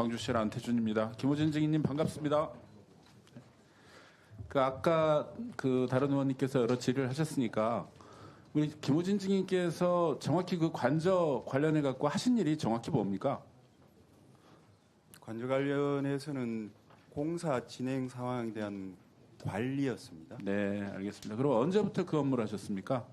광주시 안태준입니다. 김호진 증인님 반갑습니다. 아까 다른 의원님께서 여러 질의를 하셨으니까 우리 김호진 증인께서 정확히 관저 관련해 갖고 하신 일이 정확히 뭡니까? 관저 관련해서는 공사 진행 상황에 대한 관리였습니다. 네, 알겠습니다. 그럼 언제부터 그 업무를 하셨습니까?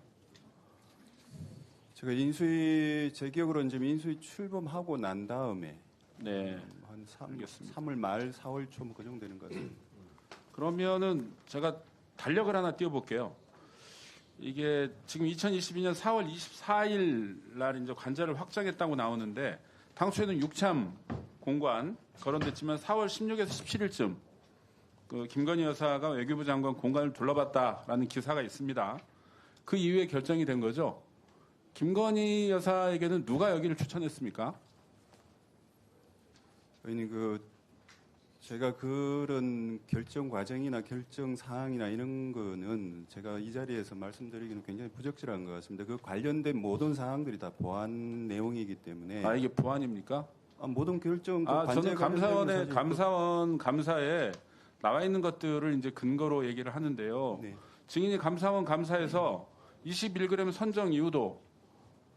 제가 제 기억으로는 지금 인수위 출범하고 난 다음에 네, 한 알겠습니다. 3월 말 4월 초 그 정도 되는 것 같습니다. 그러면은 제가 달력을 하나 띄워볼게요. 이게 지금 2022년 4월 24일 날 이제 관저를 확정했다고 나오는데 당초에는 6참 공관 거론됐지만 4월 16에서 17일쯤 김건희 여사가 외교부 장관 공관을 둘러봤다라는 기사가 있습니다. 그 이후에 결정이 된 거죠. 김건희 여사에게는 누가 여기를 추천했습니까? 의원님, 제가 그런 결정 과정이나 결정 사항이나 이런 거는 제가 이 자리에서 말씀드리기는 굉장히 부적절한 것 같습니다. 그 관련된 모든 사항들이 다 보안 내용이기 때문에. 이게 보안입니까? 모든 결정. 저는 감사원 감사에 나와 있는 것들을 이제 근거로 얘기를 하는데요. 네. 증인이 감사원 감사에서 21g 선정 이유도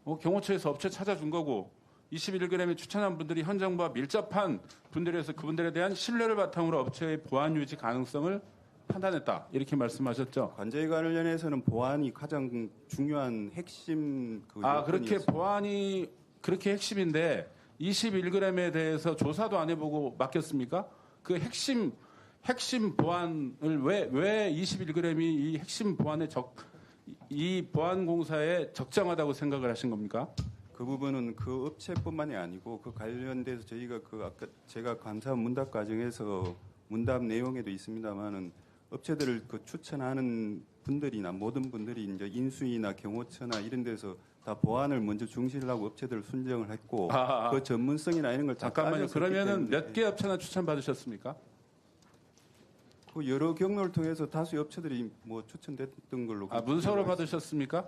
경호처에서 업체 찾아준 거고 21g에 추천한 분들이 현 정부와 밀접한 분들이어서 그분들에 대한 신뢰를 바탕으로 업체의 보안 유지 가능성을 판단했다. 이렇게 말씀하셨죠. 관저에 관련해서는 보안이 가장 중요한 핵심 그렇게 보안이 그렇게 핵심인데 21g에 대해서 조사도 안 해보고 맡겼습니까? 그 핵심 보안을 왜 21g이 이 핵심 보안에 이 보안공사에 적정하다고 생각을 하신 겁니까? 그 부분은 그 업체뿐만이 아니고 그 관련돼서 저희가 아까 제가 감사원 문답 과정에서 문답 내용에도 있습니다만은 업체들을 추천하는 분들이나 모든 분들이 이제 인수위나 경호처나 이런 데서 다 보안을 먼저 중시를 하고 업체들을 순정을 했고 그 전문성이나 이런 걸 잠깐만요. 그러면은 몇 개 업체나 추천 받으셨습니까? 그 여러 경로를 통해서 다수 업체들이 추천됐던 걸로. 문서로 받으셨습니까?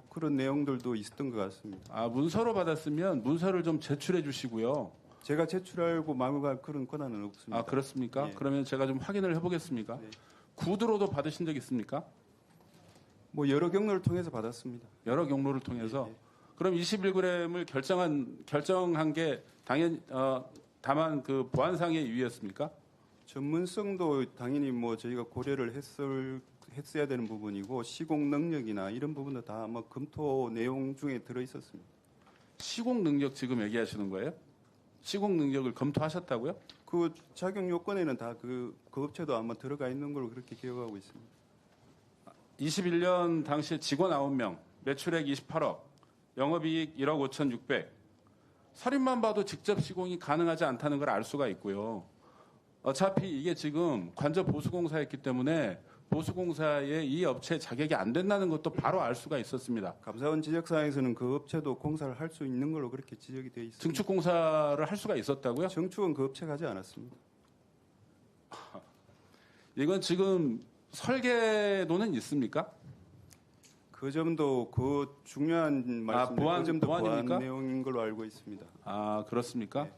그런 내용들도 있었던 것 같습니다. 문서로 받았으면 문서를 좀 제출해 주시고요. 제가 제출하고 마구갈 그런 권한은 없습니다. 그렇습니까? 네. 그러면 제가 좀 확인을 해보겠습니다. 네. 구두로도 받으신 적 있습니까? 여러 경로를 통해서 받았습니다. 여러 경로를 통해서. 네. 그럼 21g을 결정한 게 다만 그 보안상의 이유였습니까? 전문성도 당연히 저희가 고려를 했어야 되는 부분이고 시공 능력이나 이런 부분도 다 검토 내용 중에 들어 있었습니다. 시공 능력 지금 얘기하시는 거예요? 시공 능력을 검토하셨다고요? 그 자격 요건에는 다 그 업체도 아마 들어가 있는 걸로 그렇게 기억하고 있습니다. 21년 당시에 직원 9명, 매출액 28억, 영업이익 1억 5,600. 서류만 봐도 직접 시공이 가능하지 않다는 걸 알 수가 있고요. 어차피 이게 지금 관저 보수공사였기 때문에 보수공사의 이 업체 자격이 안 된다는 것도 바로 알 수가 있었습니다. 감사원 지적사항에서는 그 업체도 공사를 할 수 있는 걸로 그렇게 지적이 되어 있습니다. 증축공사를 할 수가 있었다고요? 증축은 그 업체가 하지 않았습니다. 이건 지금 설계도는 있습니까? 그 점도 그 중요한 말씀입니다. 그 점도 보안입니까? 보안 내용인 걸로 알고 있습니다. 그렇습니까? 네.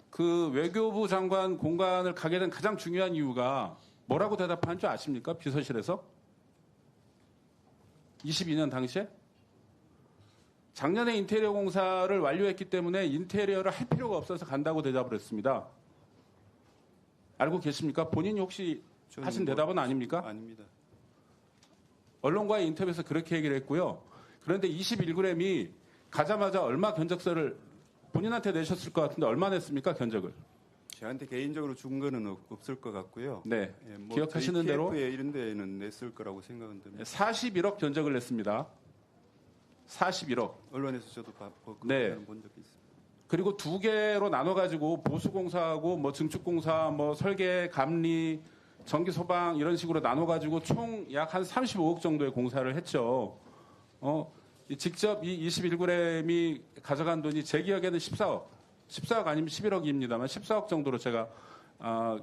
그 외교부 장관 공관을 가게 된 가장 중요한 이유가 뭐라고 대답한 줄 아십니까? 비서실에서? 22년 당시에? 작년에 인테리어 공사를 완료했기 때문에 인테리어를 할 필요가 없어서 간다고 대답을 했습니다. 알고 계십니까? 본인이 혹시 하신 대답은 아닙니까? 아닙니다. 언론과의 인터뷰에서 그렇게 얘기를 했고요. 그런데 21g이 가자마자 얼마 견적서를 본인한테 내셨을 것 같은데 얼마 냈습니까? 견적을. 저한테 개인적으로 준 거는 없을 것 같고요. 네. 기억하시는 대로 TF에 이런 데는 냈을 거라고 생각은 듭니다. 41억 견적을 냈습니다. 41억. 언론에서 저도 본 적이 있습니다. 그리고 두 개로 나눠가지고 보수공사하고 증축공사, 설계, 감리, 전기 소방 이런 식으로 나눠가지고 총 약 한 35억 정도의 공사를 했죠. 직접 이 21g이 가져간 돈이 제 기억에는 14억 아니면 11억입니다만 14억 정도로 제가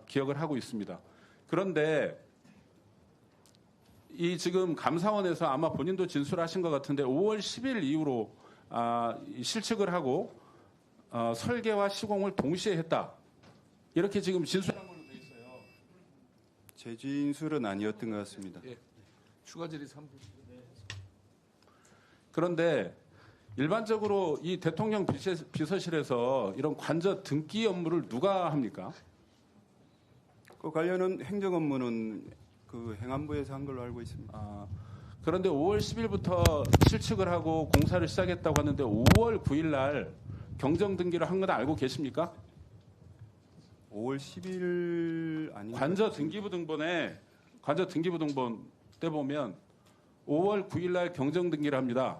기억을 하고 있습니다. 그런데 이 지금 감사원에서 아마 본인도 진술하신 것 같은데 5월 10일 이후로 실측을 하고 설계와 시공을 동시에 했다. 이렇게 지금 진술한 걸로 돼 있어요. 제 진술은 아니었던 것 같습니다. 예. 추가 질의 3분. 그런데 일반적으로 이 대통령 비서실에서 이런 관저 등기 업무를 누가 합니까? 그 관련은 행정 업무는 그 행안부에서 한 걸로 알고 있습니다. 그런데 5월 10일부터 실측을 하고 공사를 시작했다고 하는데 5월 9일 날 경정 등기를 한 건 알고 계십니까? 5월 10일 아닌 관저 등기부 등본 때 보면 5월 9일 날 경정 등기를 합니다.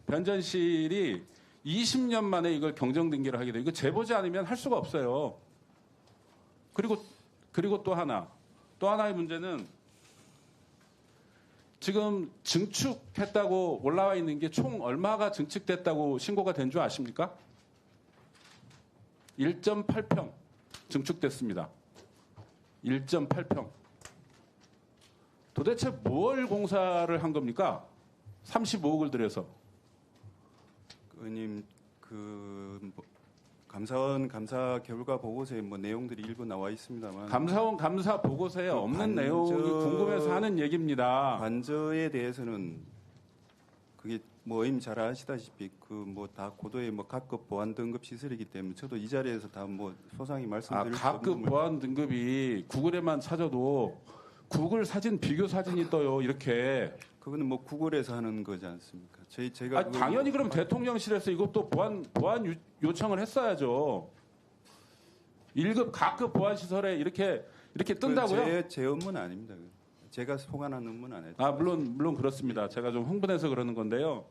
변전실이 20년 만에 이걸 경정 등기를 하게 돼요. 이거 재보지 않으면 할 수가 없어요. 그리고 또 하나의 문제는 지금 증축했다고 올라와 있는 게 총 얼마가 증축됐다고 신고가 된 줄 아십니까? 1.8평 증축됐습니다. 1.8평. 도대체 뭘 공사를 한 겁니까? 35억을 들여서. 의원님 감사원 감사 결과 보고서에 뭐 내용들이 일부 나와 있습니다만 감사원 감사 보고서에 그 없는 내용이 궁금해서 하는 얘기입니다. 관저에 대해서는 그게 뭐 의원님 잘 아시다시피 그 뭐 다 고도의 뭐 각급 보안 등급 시설이기 때문에 저도 이 자리에서 다 뭐 소상히 말씀드릴 수 없는 각급 보안 등급이 구글에만 찾아도 구글 사진 비교 사진이 떠요. 이렇게. 그거는 뭐 구글에서 하는 거지 않습니까? 제가 당연히 그럼 대통령실에서 이것도 보안 요청을 했어야죠. 1급 각급 보안 시설에 이렇게 뜬다고요? 제 업무는 아닙니다. 제가 소관한 업무는 아니에요. 물론 그렇습니다. 제가 좀 흥분해서 그러는 건데요.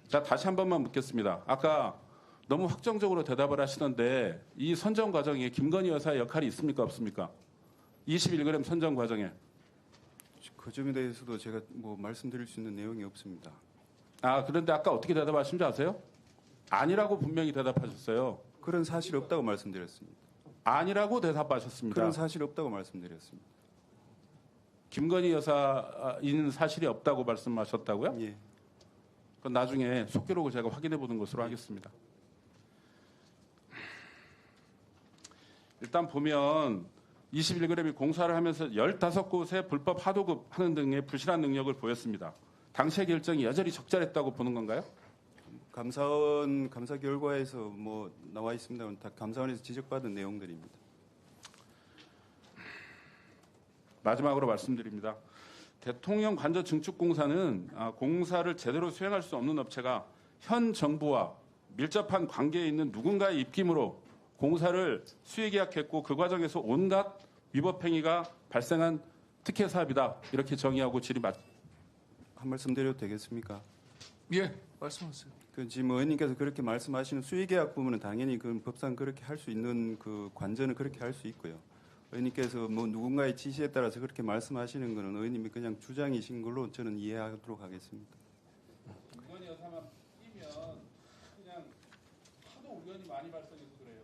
자, 다시 한 번만 묻겠습니다. 아까 너무 확정적으로 대답을 하시던데 이 선정 과정에 김건희 여사의 역할이 있습니까, 없습니까? 21g 선정 과정에. 그 점에 대해서도 제가 뭐 말씀드릴 수 있는 내용이 없습니다. 그런데 아까 어떻게 대답하신 줄 아세요? 아니라고 분명히 대답하셨어요. 그런 사실 없다고 말씀드렸습니다. 아니라고 대답하셨습니다. 그런 사실 없다고 말씀드렸습니다. 김건희 여사인 사실이 없다고 말씀하셨다고요? 예. 그건 나중에 속기록을 제가 확인해 보는 것으로 하겠습니다. 일단 보면 21g이 공사를 하면서 15곳에 불법 하도급 하는 등의 부실한 능력을 보였습니다. 당시의 결정이 여전히 적절했다고 보는 건가요? 감사원 감사 결과에서 뭐 나와 있습니다만 다 감사원에서 지적받은 내용들입니다. 마지막으로 말씀드립니다. 대통령 관저 증축 공사는 공사를 제대로 수행할 수 없는 업체가 현 정부와 밀접한 관계에 있는 누군가의 입김으로 공사를 수의 계약했고 그 과정에서 온갖 위법 행위가 발생한 특혜 사업이다. 이렇게 정의하고 한 말씀 드려도 되겠습니까? 예, 말씀하세요. 그 지금 의원님께서 그렇게 말씀하시는 수의계약 부분은 당연히 그 법상 그렇게 할 수 있는 그 관저는 그렇게 할 수 있고요. 의원님께서 뭐 누군가의 지시에 따라서 그렇게 말씀하시는 것은 의원님이 그냥 주장이신 걸로 저는 이해하도록 하겠습니다. 김건희 여사만 끼면 그냥 하도 의견이 많이 발생해서 그래요.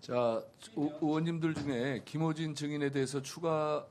자, 의원님들 중에 김호진 증인에 대해서 추가